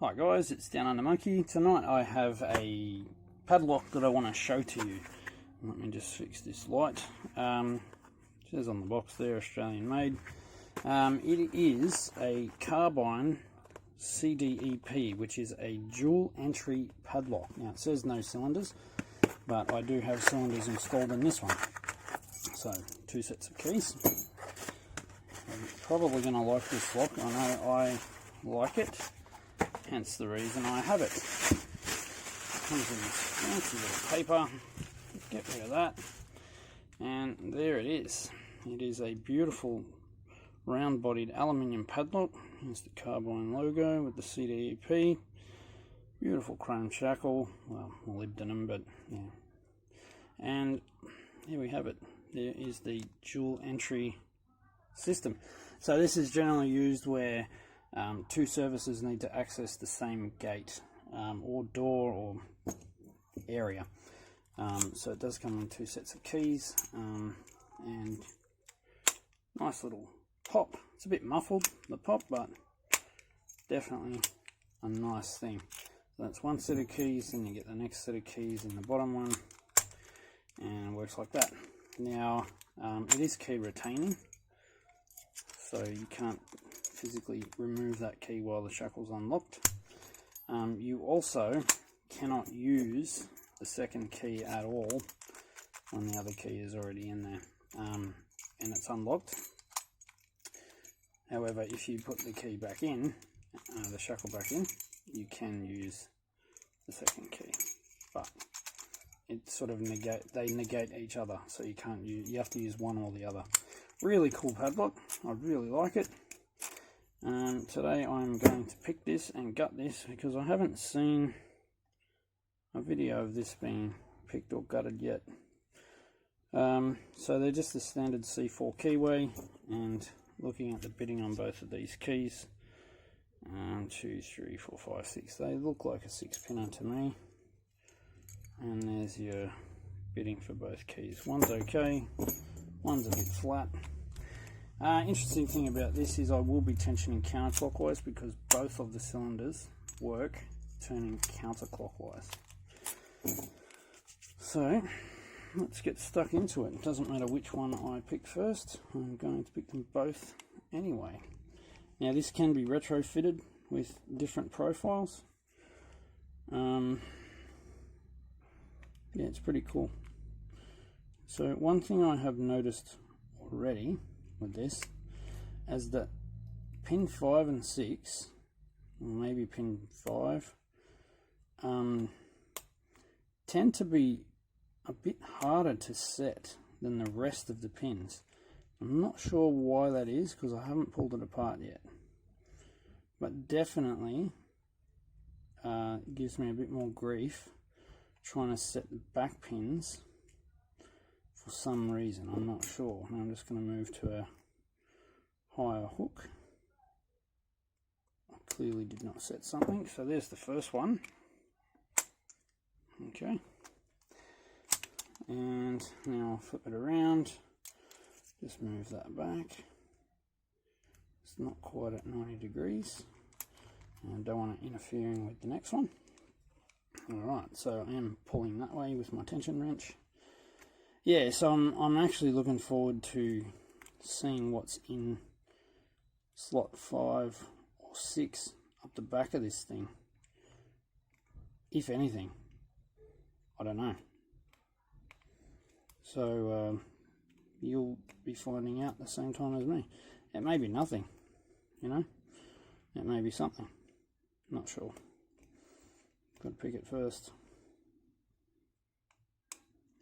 Hi guys, it's Down Under Monkey. Tonight I have a padlock that I want to show to you. Let me just fix this light. It says on the box there, Australian made. It is a Carbine CDEP, which is a dual entry padlock. Now it says no cylinders, but I do have cylinders installed in this one. So, 2 sets of keys. I'm probably going to like this lock. I know I like it. Hence the reason I have it. Comes in this fancy little paper. Get rid of that. And there it is. It is a beautiful round-bodied aluminium padlock. Here's the Carbine logo with the CDEP. Beautiful chrome shackle. Well, molybdenum, but yeah. And here we have it. There is the dual entry system. So this is generally used where two services need to access the same gate or door or area. So it does come in 2 sets of keys and nice little pop. It's a bit muffled, the pop, but definitely a nice thing. So that's 1 set of keys, then you get the next set of keys in the bottom one, and it works like that. Now it is key retaining, so you can't physically remove that key while the shackle's unlocked. You also cannot use the second key at all when the other key is already in there and it's unlocked. However, if you put the key back in, the shackle back in, you can use the second key, but it sort of they negate each other, so you can't you have to use one or the other. Really cool padlock. I really like it. Today I'm going to pick this and gut this because I haven't seen a video of this being picked or gutted yet. So they're just the standard C4 keyway, and looking at the bitting on both of these keys, 2, 3, 4, 5, 6, they look like a 6-pinner to me. And there's your bitting for both keys. One's okay, one's a bit flat. Interesting thing about this is I will be tensioning counterclockwise because both of the cylinders work turning counterclockwise. So let's get stuck into it. It doesn't matter which one I pick first, I'm going to pick them both anyway. Now this can be retrofitted with different profiles. Yeah, it's pretty cool. So one thing I have noticed already with this is that pin 5 and 6, or maybe pin 5, tend to be a bit harder to set than the rest of the pins. I'm not sure why that is because I haven't pulled it apart yet, but definitely it gives me a bit more grief trying to set the back pins for some reason. I'm not sure. Now I'm just going to move to a higher hook. I clearly did not set something. So there's the first one. Okay. And now I'll flip it around. Just move that back. It's not quite at 90 degrees. And I don't want it interfering with the next one. Alright, so I am pulling that way with my tension wrench. Yeah, so I'm actually looking forward to seeing what's in slot 5 or 6 up the back of this thing. If anything, I don't know. So you'll be finding out at the same time as me. It may be nothing, you know. It may be something. Not sure. Got to pick it first.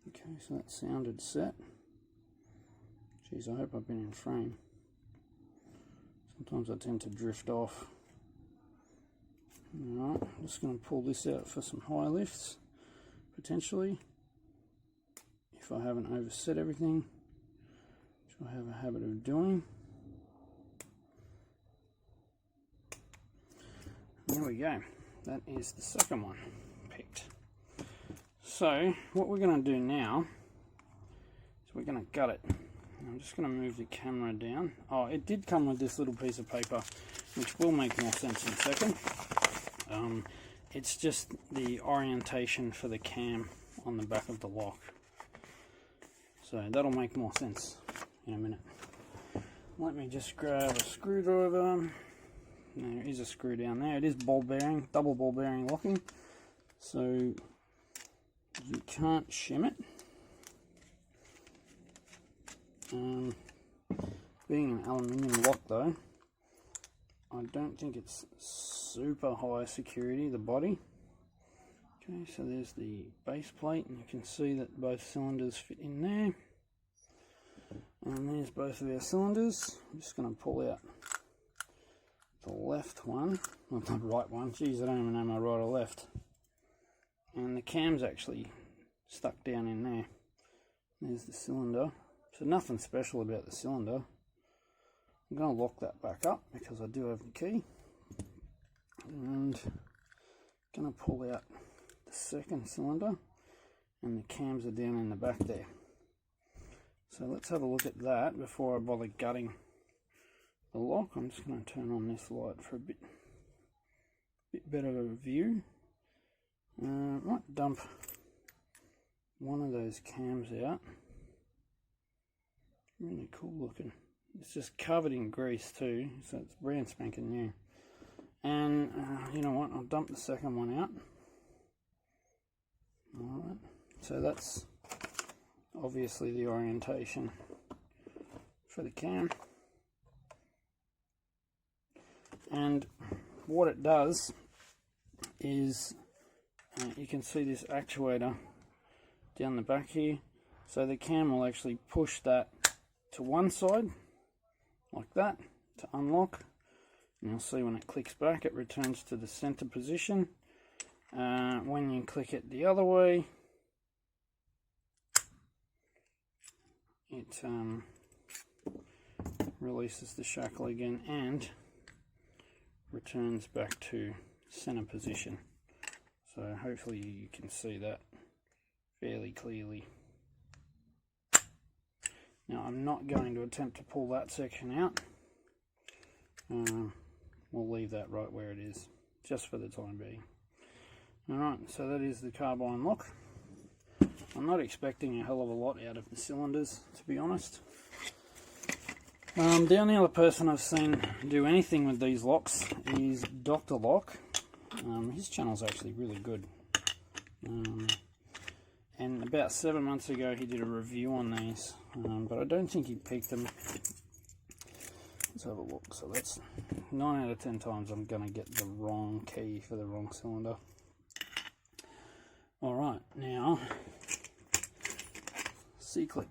Okay, so that sounded set. Geez, I hope I've been in frame. Sometimes I tend to drift off. Alright, I'm just going to pull this out for some high lifts, potentially, if I haven't overset everything, which I have a habit of doing. There we go. That is the second one picked. So what we're going to do now is we're going to gut it. I'm just going to move the camera down. Oh, it did come with this little piece of paper, which will make more sense in a second. It's just the orientation for the cam on the back of the lock. So that'll make more sense in a minute. Let me just grab a screwdriver. There is a screw down there. It is ball bearing, double ball bearing locking, so you can't shim it. Being an aluminium lock though, I don't think it's super high security, the body. Okay, so there's the base plate, and you can see that both cylinders fit in there. And there's both of our cylinders. I'm just going to pull out the left one, not the right one. Geez, I don't even know my right or left. And the cam's actually stuck down in there. There's the cylinder. So nothing special about the cylinder. I'm going to lock that back up because I do have the key. And I'm going to pull out the second cylinder, and the cams are down in the back there. So let's have a look at that before I bother gutting the lock. I'm just going to turn on this light for a bit better of a view. Might dump one of those cams out. Really cool looking. It's just covered in grease too, so it's brand spanking new. And you know what, I'll dump the second one out. Alright, so that's obviously the orientation for the cam. And what it does is, you can see this actuator down the back here, so the cam will actually push that to one side like that to unlock, and you'll see when it clicks back it returns to the center position. When you click it the other way, it releases the shackle again and returns back to center position. So hopefully you can see that fairly clearly. Now I'm not going to attempt to pull that section out. We'll leave that right where it is, just for the time being. Alright, so that is the carbine lock. I'm not expecting a hell of a lot out of the cylinders, to be honest. The only other person I've seen do anything with these locks is Dr. Lock. His channel's actually really good. And about 7 months ago he did a review on these, but I don't think he peaked them. Let's have a look. So that's 9 out of 10 times I'm going to get the wrong key for the wrong cylinder. Alright, now C-clip.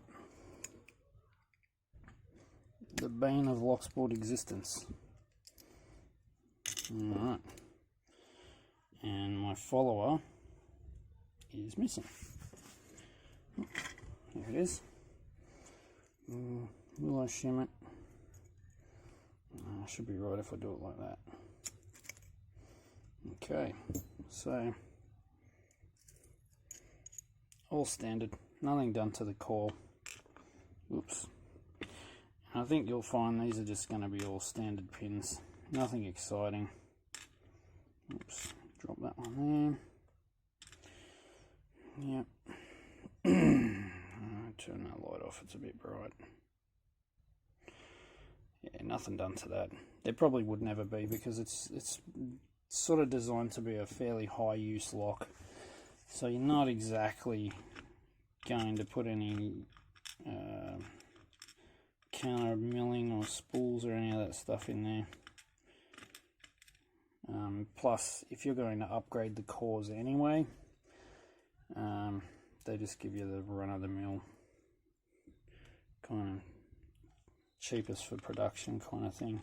The bane of lock sport existence. Alright. And my follower is missing. There it is. Will I shim it? Should be right if I do it like that. Okay, so all standard, nothing done to the core. Oops. I think you'll find these are just going to be all standard pins, nothing exciting. Oops, drop that one there. Yep. Turn that light off, it's a bit bright. Yeah, nothing done to that. There probably would never be, because it's sort of designed to be a fairly high use lock. So you're not exactly going to put any counter milling or spools or any of that stuff in there. Plus, if you're going to upgrade the cores anyway, they just give you the run-of-the-mill kind of cheapest for production kind of thing.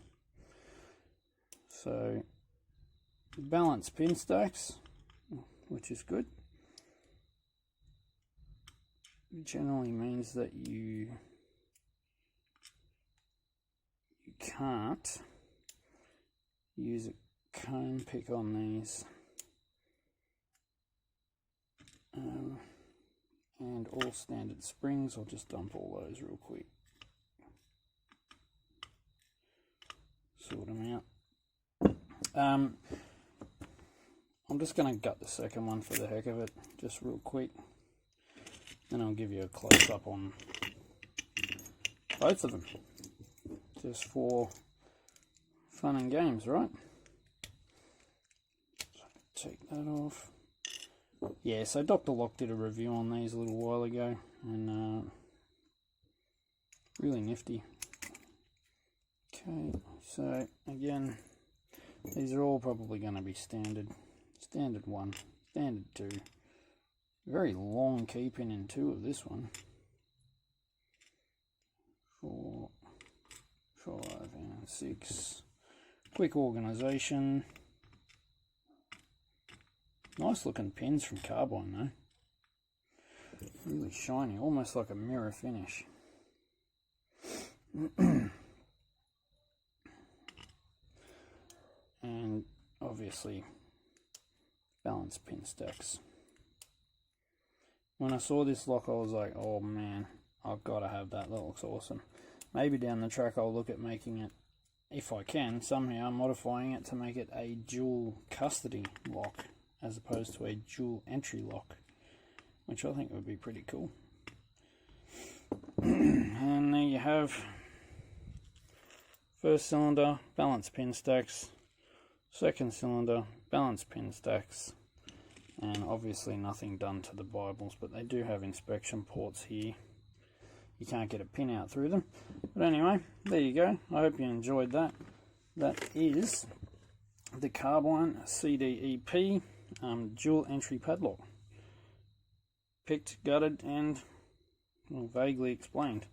So balanced pin stacks, which is good. Generally means that you can't use a cone pick on these. And all standard springs. I'll just dump all those real quick. Sort them out. I'm just going to gut the second one for the heck of it, just real quick. Then I'll give you a close-up on both of them, just for fun and games, right? So take that off. Yeah, so Dr. Lock did a review on these a little while ago, and really nifty. Okay, so again, these are all probably going to be standard 1, standard 2. Very long keeping in 2 of this one. 4, 5 and 6. Quick organisation. Nice looking pins from Carbine though. Really shiny, almost like a mirror finish. And obviously balance pin stacks. When I saw this lock I was like, oh man, I've got to have that. That looks awesome. Maybe down the track I'll look at making it, if I can, somehow modifying it to make it a dual custody lock as opposed to a dual entry lock, which I think would be pretty cool. And there you have first cylinder, balance pin stacks, second cylinder, balance pin stacks, and obviously nothing done to the Bibles, but they do have inspection ports here. You can't get a pin out through them. But anyway, there you go. I hope you enjoyed that. That is the Carbine CDEP dual entry padlock. Picked, gutted, and vaguely explained.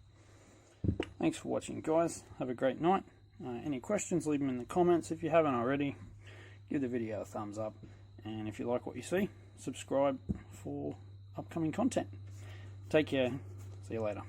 Thanks for watching, guys. Have a great night. Any questions, leave them in the comments. If you haven't already, give the video a thumbs up. And if you like what you see, subscribe for upcoming content. Take care. See you later.